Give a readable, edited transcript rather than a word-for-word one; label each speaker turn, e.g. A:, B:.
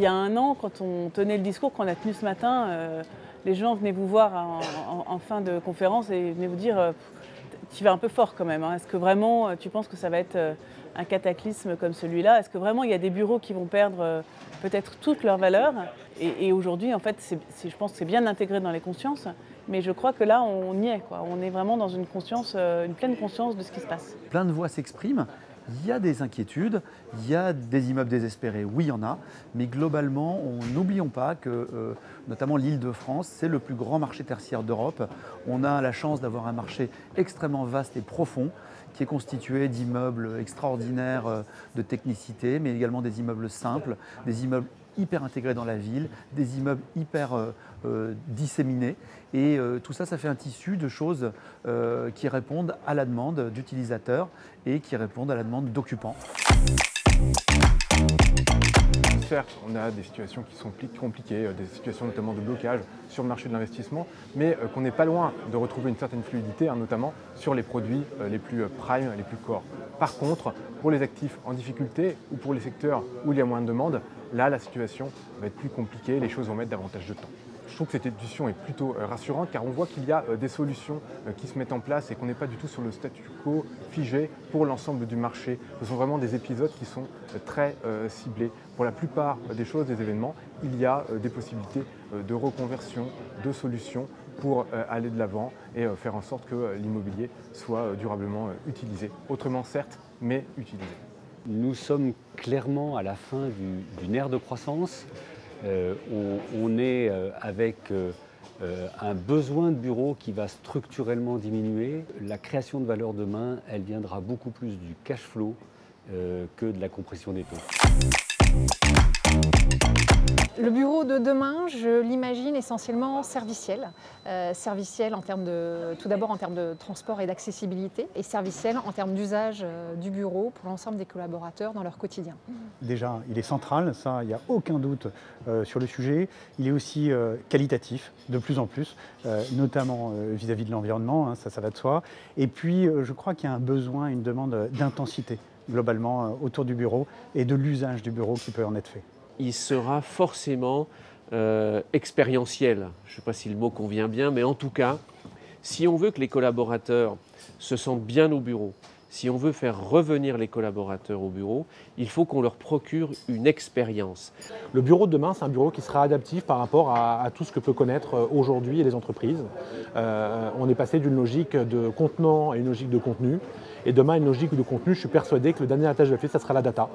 A: y a un an, quand on tenait le discours qu'on a tenu ce matin, les gens venaient vous voir en fin de conférence et venaient vous dire tu vas un peu fort quand même. Hein. Est-ce que vraiment tu penses que ça va être un cataclysme comme celui-là? Est-ce que vraiment il y a des bureaux qui vont perdre peut-être toute leur valeur? Et aujourd'hui, en fait, je pense que c'est bien intégré dans les consciences, mais je crois que là, on y est, quoi. On est vraiment dans une conscience, une pleine conscience de ce qui se passe.
B: Plein de voix s'expriment. Il y a des inquiétudes, il y a des immeubles désespérés, oui, il y en a, mais globalement, n'oublions pas que notamment l'Île-de-France, c'est le plus grand marché tertiaire d'Europe. On a la chance d'avoir un marché extrêmement vaste et profond qui est constitué d'immeubles extraordinaires de technicité, mais également des immeubles simples, des immeubles hyper intégrés dans la ville, des immeubles hyper disséminés. Et tout ça, ça fait un tissu de choses qui répondent à la demande d'utilisateurs et qui répondent à la demande d'occupants.
C: Certes, on a des situations qui sont compliquées, des situations notamment de blocage sur le marché de l'investissement, mais qu'on n'est pas loin de retrouver une certaine fluidité, notamment sur les produits les plus prime, les plus core. Par contre, pour les actifs en difficulté ou pour les secteurs où il y a moins de demande, là, la situation va être plus compliquée, les choses vont mettre davantage de temps. Je trouve que cette édition est plutôt rassurante car on voit qu'il y a des solutions qui se mettent en place et qu'on n'est pas du tout sur le statu quo figé pour l'ensemble du marché. Ce sont vraiment des épisodes qui sont très ciblés. Pour la plupart des choses, des événements, il y a des possibilités de reconversion, de solutions pour aller de l'avant et faire en sorte que l'immobilier soit durablement utilisé. Autrement certes, mais utilisé.
D: Nous sommes clairement à la fin d'une ère de croissance. On est avec un besoin de bureaux qui va structurellement diminuer. La création de valeur demain, elle viendra beaucoup plus du cash flow que de la compression des taux.
E: Le bureau de demain, je l'imagine essentiellement serviciel. Serviciel en termes tout d'abord en termes de transport et d'accessibilité, et serviciel en termes d'usage du bureau pour l'ensemble des collaborateurs dans leur quotidien.
F: Déjà, il est central, ça, il n'y a aucun doute sur le sujet. Il est aussi qualitatif, de plus en plus, notamment vis-à-vis de l'environnement, ça va de soi. Et puis, je crois qu'il y a un besoin, une demande d'intensité, globalement, autour du bureau et de l'usage du bureau qui peut en être fait.
G: Il sera forcément expérientiel. Je ne sais pas si le mot convient bien, mais en tout cas, si on veut que les collaborateurs se sentent bien au bureau, si on veut faire revenir les collaborateurs au bureau, il faut qu'on leur procure une expérience.
H: Le bureau de demain, c'est un bureau qui sera adaptif par rapport à tout ce que peut connaître aujourd'hui les entreprises. On est passé d'une logique de contenant à une logique de contenu. Et demain, une logique de contenu, je suis persuadé que le dernier étage de la file, ça sera la data.